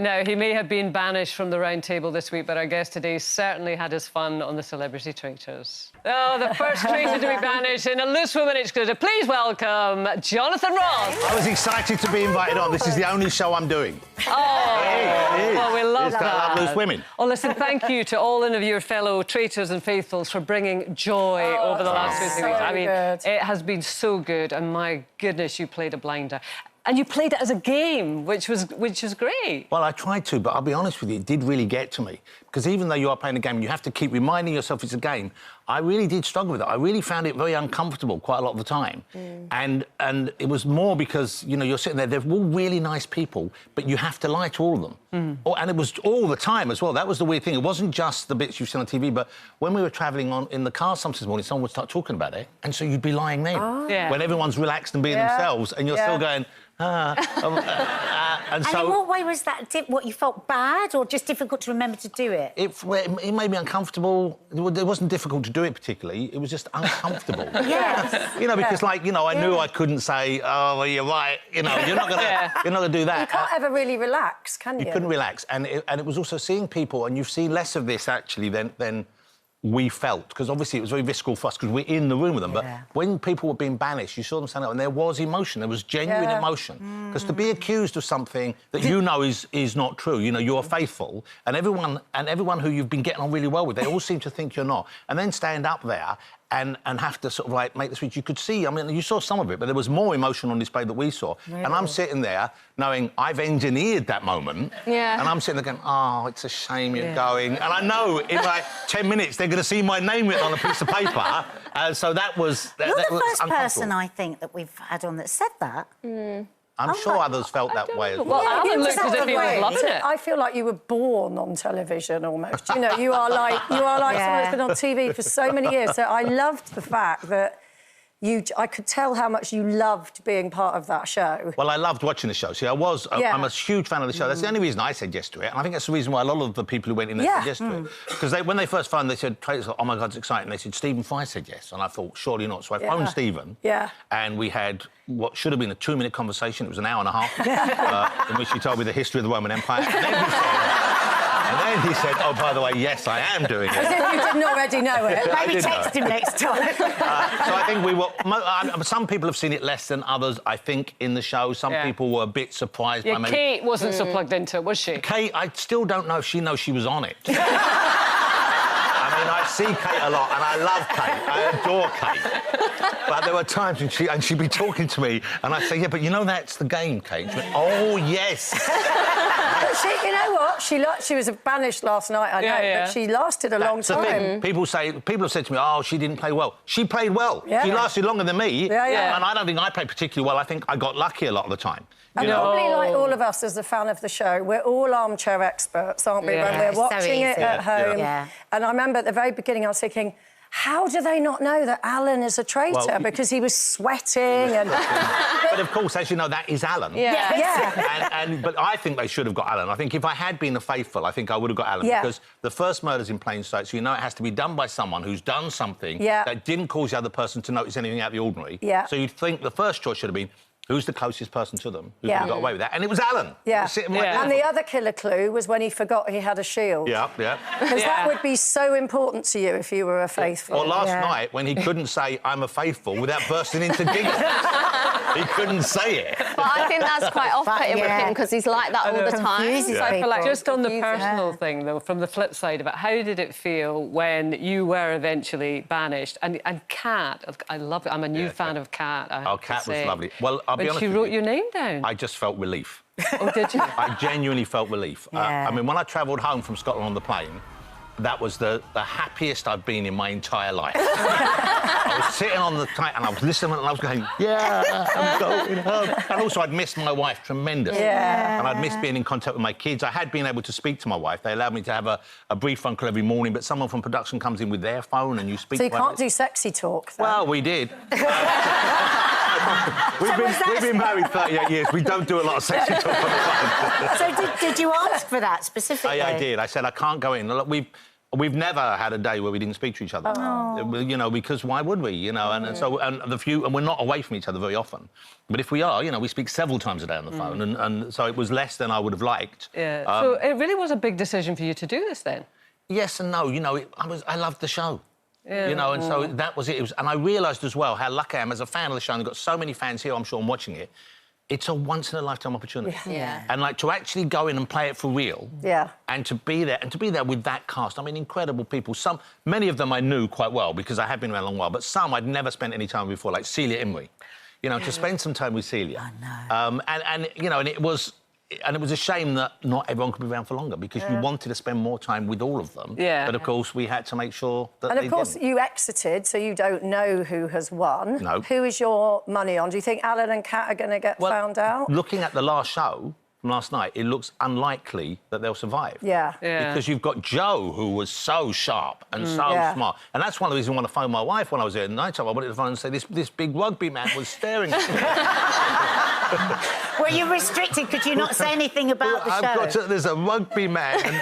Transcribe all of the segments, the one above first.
Now, he may have been banished from the round table this week, but our guest today certainly had his fun on the Celebrity Traitors. Oh, the first traitor to be banished in a Loose Women exclusive. Please welcome Jonathon Ross. I was excited to be invited on. This is the only show I'm doing. Oh, well, we love that. I love Loose Women. Oh, listen, thank you to all of your fellow traitors and faithfuls for bringing joy over the last 2 weeks. I mean, it has been so good, and my goodness, you played a blinder. And you played it as a game, which was great. Well, I tried to, but I'll be honest with you, it did really get to me. Because even though you are playing a game and you have to keep reminding yourself it's a game, I really did struggle with it. I really found it very uncomfortable quite a lot of the time. And it was more because, you know, you're sitting there, they're all really nice people, but you have to lie to all of them. And it was all the time as well. That was the weird thing. It wasn't just the bits you've seen on TV, but when we were travelling in the car sometimes this morning, someone would start talking about it, and so you'd be lying then. When everyone's relaxed and being themselves, and you're still going... and so, in what way was that? What, you felt bad or just difficult to remember to do it? It made me uncomfortable. It wasn't difficult to do it particularly. It was just uncomfortable. Yes. You know, because like, you know, I knew I couldn't say, "Oh, well, you're right." You know, you're not gonna do that. You can't ever really relax, can you? You couldn't relax, and it was also seeing people, and you've seen less of this actually than we felt, because obviously it was very visceral for us because we're in the room with them. But when people were being banished, you saw them stand up and there was emotion, there was genuine emotion. Because to be accused of something that you know is not true, you know, you're faithful, and everyone who you've been getting on really well with, they all seem to think you're not. And then stand up there and have to sort of, like, make the speech. You could see, I mean, you saw some of it, but there was more emotion on display that we saw. Really? And I'm sitting there knowing I've engineered that moment. And I'm sitting there going, oh, it's a shame you're going. And I know in, like, 10 minutes they're going to see my name written on a piece of paper. So that was... You're the first person, I think, that we've had on that said that. I'm sure others felt that way as well. Well, Alan looked as if he was loving it. I feel like you were born on television almost. You know, you are like someone who's been on TV for so many years. So I loved the fact that I could tell how much you loved being part of that show. Well, I loved watching the show. See, I'm a huge fan of the show. That's the only reason I said yes to it. And I think that's the reason why a lot of the people who went in there said yes to it. Because when they first phoned, they said, Traitors, oh, my God, it's exciting. They said, Stephen Fry said yes. And I thought, surely not. So I phoned Stephen. And we had what should have been a 2-minute conversation. It was an hour and a half, in which he told me the history of the Roman Empire. And then he said, oh, by the way, yes, I am doing it. As if you didn't already know it. Maybe text him next time. So I think we were... some people have seen it less than others, I think, in the show. Some people were a bit surprised by me. Kate wasn't so plugged into it, was she? Kate, I still don't know if she knows she was on it. I mean, I see Kate a lot, and I love Kate. I adore Kate. But there were times when she'd be talking to me, and I'd say, yeah, but you know that's the game, Kate. She went, oh, yes. You know what? She was banished last night, I know, but she lasted a long time. People have said to me, oh, she didn't play well. She played well. She lasted longer than me. And I don't think I played particularly well. I think I got lucky a lot of the time. And probably like all of us as a fan of the show, we're all armchair experts, aren't we, when we're watching it at home. And I remember at the very beginning I was thinking, how do they not know that Alan is a traitor? Because he was sweating and... But, of course, as you know, that is Alan. But I think they should have got Alan. I think if I had been a faithful, I think I would have got Alan. Because the first murder's in plain sight, so you know it has to be done by someone who's done something that didn't cause the other person to notice anything out of the ordinary. So you'd think the first choice should have been, who's the closest person to them who could have got away with that? And it was Alan. And the other killer clue was when he forgot he had a shield. Because that would be so important to you if you were a faithful. Or last night, when he couldn't say, I'm a faithful, without bursting into giggles. He couldn't say it. But I think that's quite off-putting with him, because he's like that all the time. So I feel like just on the personal thing, though, from the flip side of it, how did it feel when you were eventually banished? And Kat, I love it. I'm a new fan of Kat. Oh, Kat was lovely. Well, I'll be honest when she wrote your name down. I just felt relief. Oh, did you? I genuinely felt relief. I mean, when I travelled home from Scotland on the plane, that was the happiest I've been in my entire life. I was sitting on the plane and I was listening and I was going, yeah, I'm going home. And also, I'd missed my wife tremendously. And I'd missed being in contact with my kids. I had been able to speak to my wife. They allowed me to have a brief phone call every morning, but someone from production comes in with their phone and you speak to them. So you can't do sexy talk, then? Well, we did. We've been married 38 years. We don't do a lot of sexy talk on the phone. So did you ask for that specifically? I did. I said, I can't go in. Look, we've never had a day where we didn't speak to each other. You know, because why would we? You know, and so and we're not away from each other very often. But if we are, you know, we speak several times a day on the phone, and so it was less than I would have liked. Yeah. So it really was a big decision for you to do this then. Yes and no. You know, I loved the show. Yeah. You know, and so that was it. And I realised as well how lucky I am as a fan of the show, and I've got so many fans here, I'm sure, I'm watching it. It's a once-in-a-lifetime opportunity. Yeah. And, like, to actually go in and play it for real... Yeah. And to be there with that cast. I mean, incredible people. Many of them I knew quite well because I had been around a long while, but some I'd never spent any time before, like Celia Imrie. You know, to spend some time with Celia. I know. And you know, and it was a shame that not everyone could be around for longer because you wanted to spend more time with all of them. Yeah. But, of course, we had to make sure that And, of course, you exited, so you don't know who has won. No. Who is your money on? Do you think Alan and Kat are going to get found out? Looking at the last show from last night, it looks unlikely that they'll survive. Yeah. Because you've got Joe, who was so sharp and so smart. And that's one of the reasons I want to phone my wife when I was there at night time. I wanted to phone and say, this big rugby man was staring at me. Were you restricted? Could you not say anything about the show? There's a rugby man and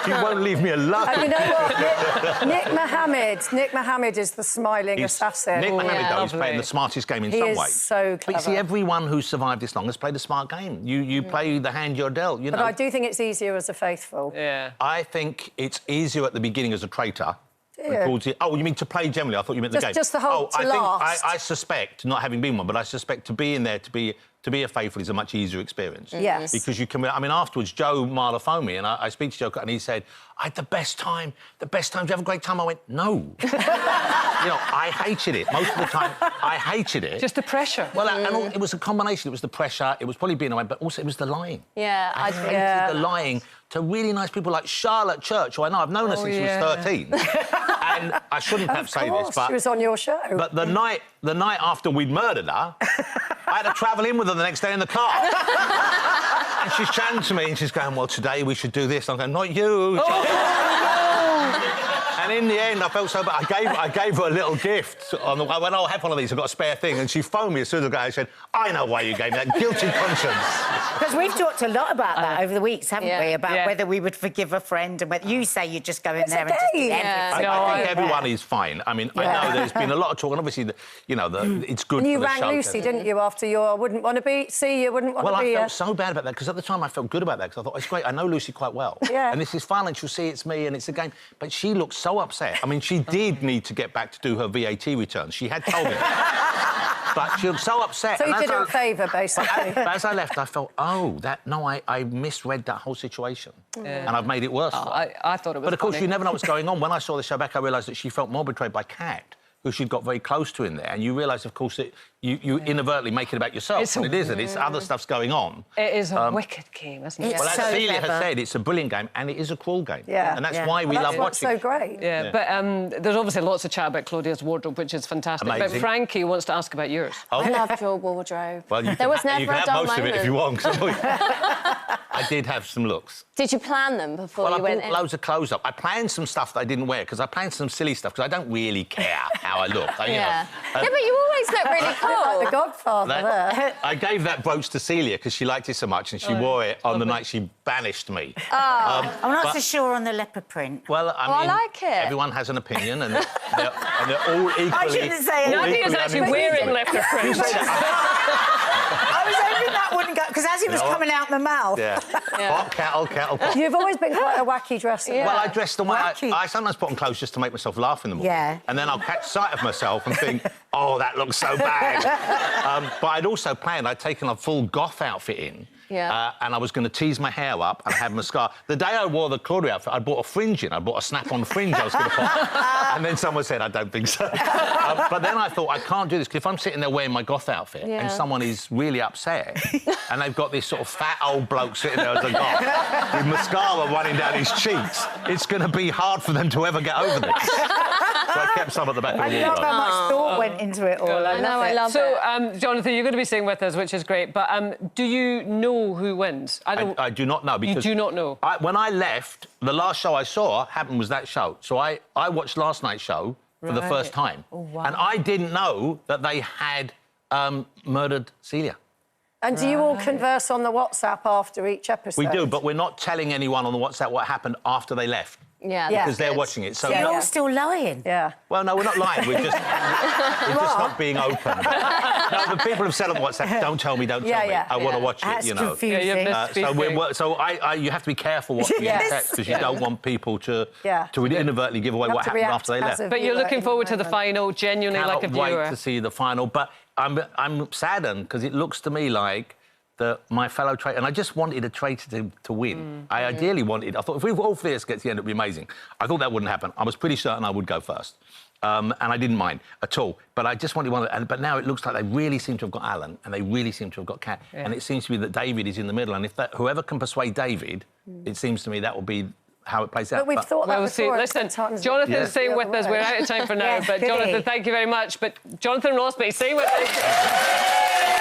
he won't leave me alone. And you know what? Nick Mohammed is the smiling assassin. Nick Mohammed, though, is playing the smartest game in some ways. He is so clever. But you see, everyone who's survived this long has played a smart game. You play the hand you're dealt, you know. But I do think it's easier as a faithful. Yeah. I think it's easier at the beginning as a traitor. Oh, you mean to play generally? I thought you meant the game. Just the whole I suspect, not having been one, but I suspect to be in there, to be a faithful is a much easier experience. Yes. Because you can... I mean, afterwards, Joe Marler phoned me and I speak to Joe and he said, I had the best time. Did you have a great time? I went, no. You know, I hated it. Most of the time, I hated it. Just the pressure. Well, and it was a combination. It was the pressure, it was probably being away, but also it was the lying. Yeah, I hated the lying to really nice people like Charlotte Church, who I know, I've known her since she was 13. And I shouldn't have said this, but... she was on your show. But the night after we'd murdered her, I had to travel in with her the next day in the car. And she's chatting to me and she's going, well, today we should do this. I'm going, not you. And in the end, I felt so bad. I gave her a little gift. I went, oh, have one of these. I've got a spare thing. And she phoned me as soon as I got out. She said, I know why you gave me that. Guilty conscience. Because we've talked a lot about that over the weeks, haven't we? About whether we would forgive a friend and whether you say you just go in there and just do everything. I think everyone is fine. I mean, I know there's been a lot of talk, and obviously, it's good for the show. And you rang Lucy, didn't you, after your wouldn't want to be... wouldn't want to be... Well, I felt so bad about that, because at the time I felt good about that, because I thought, it's great, I know Lucy quite well. Yeah. And this is fun, and she'll see it's me, and it's a game. But she looked so upset. I mean, she did need to get back to do her VAT returns. She had told me. But she was so upset. So you did her a favour, basically. But as I left, I felt, I misread that whole situation. And I've made it worse. I thought it was But, of course, funny. you never know what's going on. When I saw the show back, I realised that she felt more betrayed by Kat, who she'd got very close to in there. And you realise, of course, that you inadvertently make it about yourself. And it isn't. It's other stuff's going on. It is a wicked game, isn't it? Well, as Celia has said, it's a brilliant game and it is a cruel game. Yeah. And that's why we love watching. That's so great. Yeah, but there's obviously lots of chat about Claudia's wardrobe, which is fantastic. Amazing. But Frankie wants to ask about yours. I loved your wardrobe. Well, there was never you can a have dull most moment. of it if you want. I did have some looks. Did you plan them before you went in? Well, I bought loads of clothes up. I planned some stuff that I didn't wear, because I planned some silly stuff, because I don't really care how I look. Yeah, but you always look really cool. Like the Godfather there. I gave that brooch to Celia because she liked it so much, and she wore it on the night she banished me. I'm not so sure on the leopard print. Well, I mean, I like it. Everyone has an opinion, and they're all equally... I shouldn't say it. Nobody is actually wearing leopard print. I was hoping that wouldn't go, because as it was coming out my mouth... Yeah. Hot kettle. You've always been quite a wacky dresser. Well, I dress the way I sometimes put on clothes just to make myself laugh in the morning. Yeah. And then I'll catch sight of myself and think, oh, that looks so bad. But I'd also planned, I'd taken a full goth outfit in. Yeah. And I was going to tease my hair up and have mascara. The day I wore the Claudia outfit, I bought a fringe in. I bought a snap-on fringe I was going to put. And then someone said, I don't think so. But then I thought, I can't do this, because if I'm sitting there wearing my goth outfit and someone is really upset and they've got this sort of fat old bloke sitting there as a goth with mascara running down his cheeks, it's going to be hard for them to ever get over this. So I kept some at the back of the I love wardrobe. how much thought went into it all. I know, I love it. So, Jonathan, you're going to be staying with us, which is great, but do you know who wins? I do not know, because... You do not know? When I left, the last show I saw was that show. So I watched last night's show for the first time. Oh, wow. And I didn't know that they had murdered Celia. And do you all converse on the WhatsApp after each episode? We do, but we're not telling anyone on the WhatsApp what happened after they left. because they're watching it. So you're all still lying. Yeah. Well, no, we're not lying. We're just not being open. No, the people have said on WhatsApp, don't tell me. I want to watch it, you know. Confusing. You have to be careful what you text because you don't want people to inadvertently give away what happened after they left. But you're looking forward to the final, genuinely, like a viewer. Can't wait to see the final. But I'm saddened because it looks to me like my fellow traitor, and I just wanted a traitor to win. I ideally wanted. I thought if we all three get to the end, it'd be amazing. I thought that wouldn't happen. I was pretty certain I would go first. And I didn't mind at all. But I just wanted one. But now it looks like they really seem to have got Alan, and they really seem to have got Kat. And it seems to be that David is in the middle. And if whoever can persuade David, it seems to me that will be how it plays out. But we've thought that before. Listen, Jonathan's staying with us. We're out of time for now. But Jonathan, thank you very much. But Jonathon Ross, stay with us.